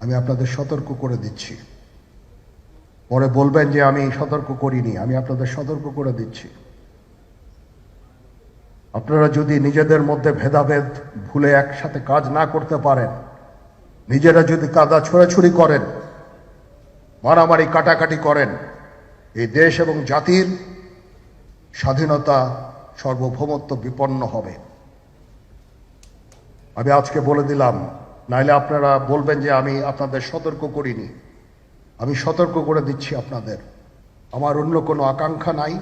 আমি আপনাদের সতর্ক করে দিচ্ছি। পরে বলবেন যে আমি সতর্ক করিনি, আমি আপনাদের সতর্ক করে দিচ্ছি। আপনারা যদি নিজেদের মধ্যে ভেদাভেদ ভুলে একসাথে কাজ না করতে পারেন, নিজেরা যদি কাদা ছোড়াছুড়ি করেন, মারামারি কাটাকাটি করেন, এই দেশ এবং জাতির স্বাধীনতা সার্বভৌমত্ব বিপন্ন হবে। আমি আজকে বলে দিলাম, নাইলে আপনারা বলবেন যে আমি আপনাদের সতর্ক করিনি। আমি সতর্ক করে দিচ্ছি আপনাদের। আমার অন্য কোনো আকাঙ্ক্ষা নাই,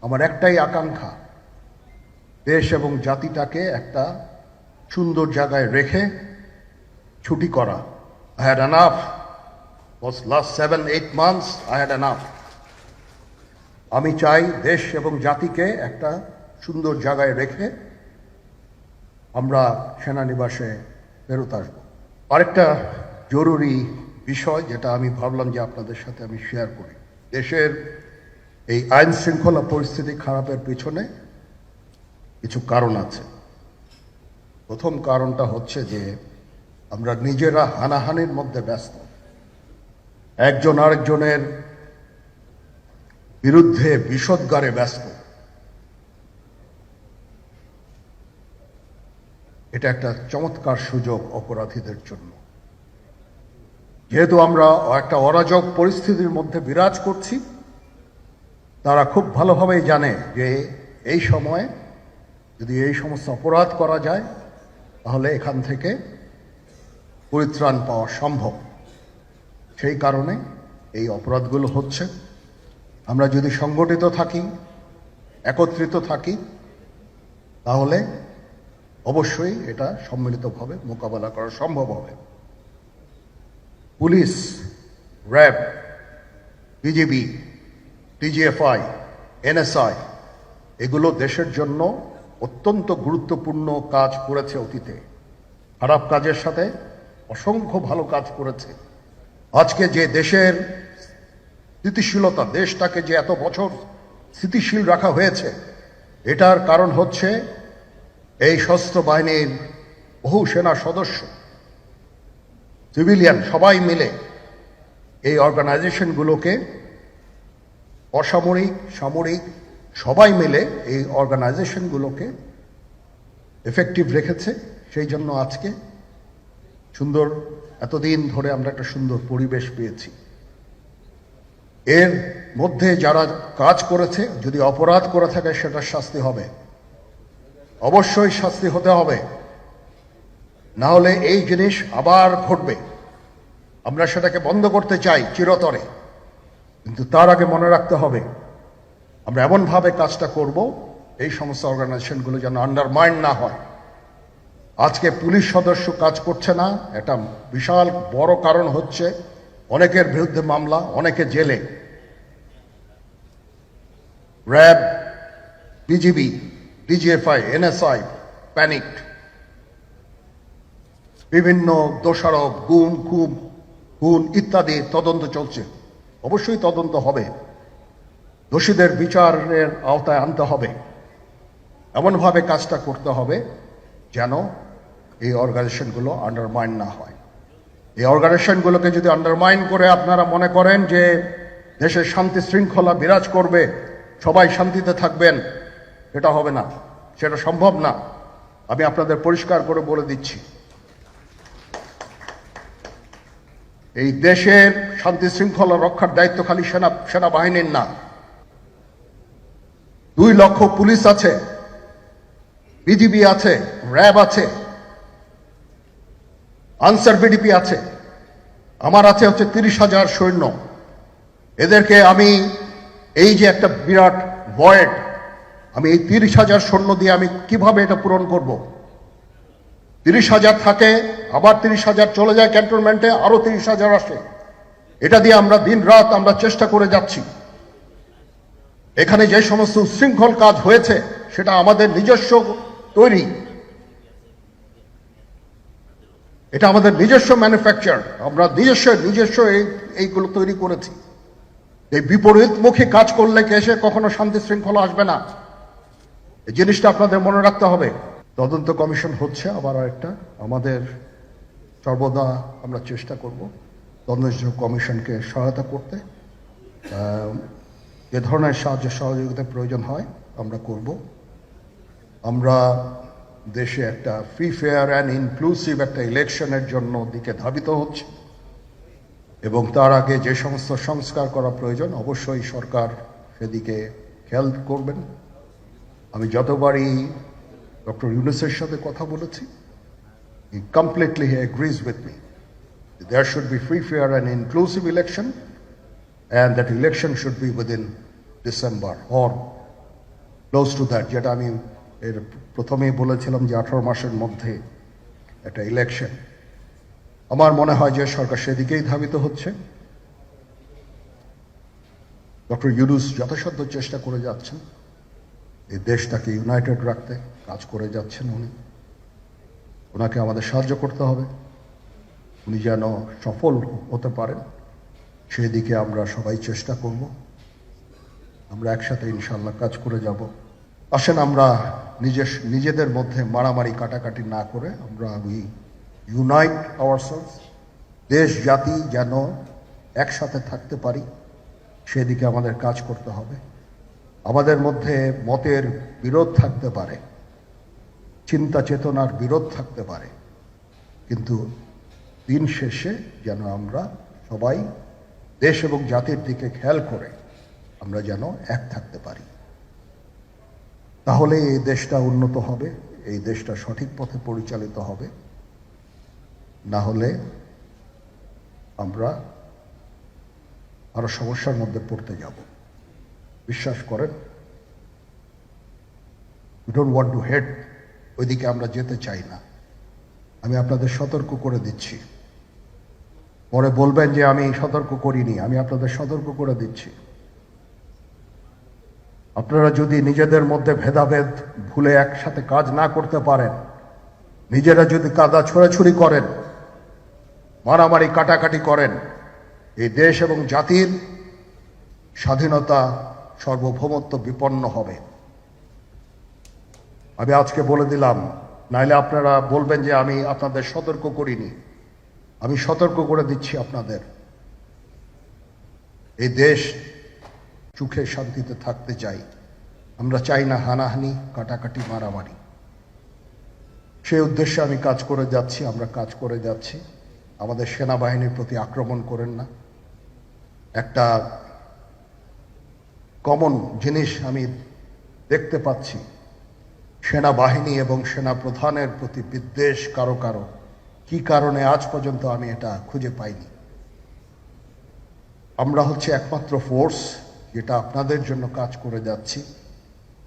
আমার একটাই আকাঙ্ক্ষা, দেশ এবং জাতিটাকে একটা সুন্দর জায়গায় রেখে ছুটি করা। I had enough. Was last 7-8 months I had enough. আমি চাই দেশ এবং জাতিকে একটা সুন্দর জায়গায় রেখে আমরা সেনানিবাসে ফেরত আসবো। আরেকটা জরুরি বিষয় যেটা আমি ভাবলাম যে আপনাদের সাথে আমি শেয়ার করি। দেশের এই আইন শৃঙ্খলা পরিস্থিতি খারাপের পিছনে কিছু কারণ আছে। প্রথম কারণটা হচ্ছে যে আমরা নিজেরা হানাহানির মধ্যে ব্যস্ত, একজন আরেকজনের বিরুদ্ধে বিষোদ্গারে ব্যস্ত। এটা একটা চমৎকার সুযোগ অপরাধীদের জন্য। যেহেতু আমরা একটা অরাজক পরিস্থিতির মধ্যে বিরাজ করছি, তারা খুব ভালোভাবেই জানে যে এই সময়ে যদি এই সমস্ত অপরাধ করা যায় তাহলে এখান থেকে পরিত্রাণ পাওয়া সম্ভব। সেই কারণে এই অপরাধগুলো হচ্ছে। আমরা যদি সংগঠিত থাকি, একত্রিত থাকি, তাহলে অবশ্যই এটা সম্মিলিতভাবে মোকাবেলা করা সম্ভব হবে। Police, RAB, BGB, TGFI, NSI এগুলো দেশের জন্য অত্যন্ত গুরুত্বপূর্ণ কাজ করেছে অতীতে। খারাপ কাজের সাথে অসংখ্য ভালো কাজ করেছে। আজকে যে দেশের স্থিতিশীলতা, দেশটাকে যে এত বছর স্থিতিশীল রাখা হয়েছে, এটার কারণ হচ্ছে এই সশস্ত্র বাহিনীর বহু সেনা সদস্য, সিভিলিয়ান সবাই মিলে এই অর্গানাইজেশনগুলোকে, অসামরিক, সামরিক সবাই মিলে এই অর্গানাইজেশনগুলোকে এফেক্টিভ রেখেছে। সেই জন্য আজকে সুন্দর, এতদিন ধরে আমরা একটা সুন্দর পরিবেশ পেয়েছি। এর মধ্যে যারা কাজ করেছে, যদি অপরাধ করে থাকে সেটার শাস্তি হবে, অবশ্যই শাস্তি হতে হবে। না হলে এই জিনিস আবার ঘটবে। আমরা সেটাকে বন্ধ করতে চাই চিরতরে, কিন্তু তার আগে মনে রাখতে হবে আমরা এমনভাবে কাজটা করব এই সমস্ত অর্গানাইজেশনগুলো যেন আন্ডারমাইন না হয়। আজকে পুলিশ সদস্য কাজ করছে না, এটা বিশাল বড় কারণ হচ্ছে অনেকের বিরুদ্ধে মামলা, অনেকে জেলে। RAB, BGB, DGFI, NSI panicked. বিভিন্ন দোষারোপ, গুম, খুন ইত্যাদি তদন্ত চলছে। অবশ্যই তদন্ত হবে, দোষীদের বিচারের আওতায় আনতে হবে। এমনভাবে কাজটা করতে হবে যেন এই অর্গানাইজেশনগুলো আন্ডারমাইন না হয়। এই অর্গানাইজেশনগুলোকে যদি আন্ডারমাইন করে আপনারা মনে করেন যে দেশের শান্তি শৃঙ্খলা বিরাজ করবে, সবাই শান্তিতে থাকবেন, সেটা হবে না, সেটা সম্ভব না। আমি আপনাদের পরিষ্কার করে বলে দিচ্ছি, এই দেশের শান্তি শৃঙ্খলা রক্ষার দায়িত্ব খালি সেনাবাহিনীর না। 2 লক্ষ পুলিশ আছে, বিজিবি আছে, র্যাব আছে, আনসার বিডিপি আছে, আমার আছে হচ্ছে 30,000 সৈন্য। এদেরকে আমি এই যে একটা বিরাট ভয়েড, আমি এই 30,000 সৈন্য দিয়ে আমি কিভাবে এটা পূরণ করব? 30,000 থাকে, আবার 30,000 চলে যায় ক্যান্টনমেন্টে, আরো 30,000 আসে। এটা দিয়ে আমরা দিন রাত আমরা চেষ্টা করে যাচ্ছি। এখানে যে সমস্ত উচ্ছৃঙ্খল কাজ হয়েছে সেটা আমাদের নিজস্ব তৈরি, এটা আমাদের নিজস্ব ম্যানুফ্যাকচার, আমরা নিজস্ব এইগুলো তৈরি করেছি। এই বিপরীতমুখী কাজ করলে এসে কখনো শান্তি শৃঙ্খলা আসবে না। এই জিনিসটা আপনাদের মনে রাখতে হবে। তদন্ত কমিশন হচ্ছে, আবার একটা আমাদের সর্বদা আমরা চেষ্টা করব তদন্ত কমিশনকে সহায়তা করতে। যে ধরনের সাহায্য সহযোগিতার প্রয়োজন হয় আমরা করব। আমরা দেশে একটা ফ্রি ফেয়ার অ্যান্ড ইনক্লুসিভ একটা ইলেকশনের জন্য দিকে ধাবিত হচ্ছে এবং তার আগে যে সমস্ত সংস্কার করা প্রয়োজন অবশ্যই সরকার সেদিকে খেয়াল করবেন। আমি যতবারই ডক্টর ইউনূসের সাথে কথা বলেছি, he completely agrees with me. There should be free, fair and inclusive election, and that election should be within December or close to that. যেটা আমি এর প্রথমেই বলেছিলাম যে 18 মাসের মধ্যে একটা ইলেকশন। আমার মনে হয় যে সরকার সেদিকেই ধাবিত হচ্ছে। ডক্টর ইউনূস যথাসাধ্য চেষ্টা করে যাচ্ছেন এই দেশটাকে ইউনাইটেড রাখতে, কাজ করে যাচ্ছেন উনি। ওনাকে আমাদের সাহায্য করতে হবে, উনি যেন সফল হতে পারেন সেদিকে আমরা সবাই চেষ্টা করব। আমরা একসাথে ইনশাল্লাহ কাজ করে যাব। আসেন আমরা নিজেদের মধ্যে মারামারি কাটাকাটি না করে আমরা ইউনাইট আওয়ারসেলস, দেশ জাতি যেন একসাথে থাকতে পারি সেদিকে আমাদের কাজ করতে হবে। আমাদের মধ্যে মতের বিরোধ থাকতে পারে, চিন্তা চেতনার বিরোধ থাকতে পারে, কিন্তু দিন শেষে যেন আমরা সবাই দেশ এবং জাতির দিকে খেয়াল করে আমরা যেন এক থাকতে পারি। তাহলে এই দেশটা উন্নত হবে, এই দেশটা সঠিক পথে পরিচালিত হবে। না হলে আমরা আরো সমস্যার মধ্যে পড়তে যাব। বিশ্বাস করেন, we don't want to head, ওইদিকে আমরা যেতে চাই না। আমি আপনাদের সতর্ক করে দিচ্ছি। পরে বলবেন যে আমি সতর্ক করিনি, আমি আপনাদের সতর্ক করে দিচ্ছি। আপনারা যদি নিজেদের মধ্যে ভেদাভেদ ভুলে একসাথে কাজ না করতে পারেন, নিজেরা যদি কাদা ছোড়াছুড়ি করেন, মারামারি কাটাকাটি করেন, এই দেশ এবং জাতির স্বাধীনতা সার্বভৌমত্ব বিপন্ন হবে। আমি আজকে বলে দিলাম, নাইলে আপনারা বলবেন যে আমি আপনাদের সতর্ক করিনি। আমি সতর্ক করে দিচ্ছি আপনাদের। এই দেশ সুখে শান্তিতে থাকতে চাই, আমরা চাই না হানাহানি কাটাকাটি মারামারি। সেই উদ্দেশ্যে আমি কাজ করে যাচ্ছি, আমরা কাজ করে যাচ্ছি। আমাদের সেনাবাহিনীর প্রতি আক্রমণ করেন না। একটা কমন জিনিস আমি দেখতে পাচ্ছি, সেনাবাহিনী এবং সেনা প্রধানের প্রতি বিদ্বেষ কারো কারো, কি কারণে আজ পর্যন্ত আমি এটা খুঁজে পাইনি। আমরা হচ্ছে একমাত্র ফোর্স যেটা আপনাদের জন্য কাজ করে যাচ্ছি,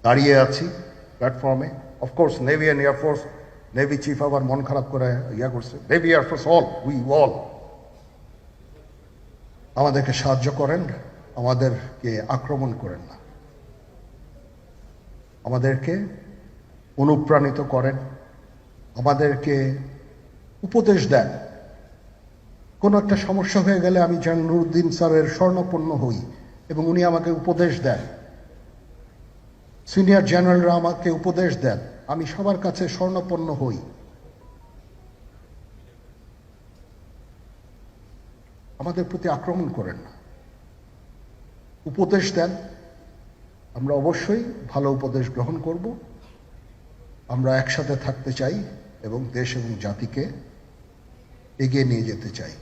দাঁড়িয়ে আছি প্ল্যাটফর্মে। Of course navy and air force, navy chief আবার মন খারাপ করে করছে, navy air force all, we all আমাদেরকে সাহায্য করেন, আমাদেরকে আক্রমণ করেন না, আমাদেরকে অনুপ্রাণিত করেন, আমাদেরকে উপদেশ দেন। কোনো একটা সমস্যা হয়ে গেলে আমি যেন নুরুদ্দিন স্যারের স্বর্ণপন্ন হই এবং উনি আমাকে উপদেশ দেন, সিনিয়র জেনারেলরা আমাকে উপদেশ দেন, আমি সবার কাছে স্বর্ণপন্ন হই। আমাদের প্রতি আক্রমণ করেন না, উপদেশ দেন। আমরা অবশ্যই ভালো উপদেশ গ্রহণ করব। আমরা একসাথে থাকতে চাই এবং দেশ এবং জাতিকে এগিয়ে নিয়ে যেতে চাই।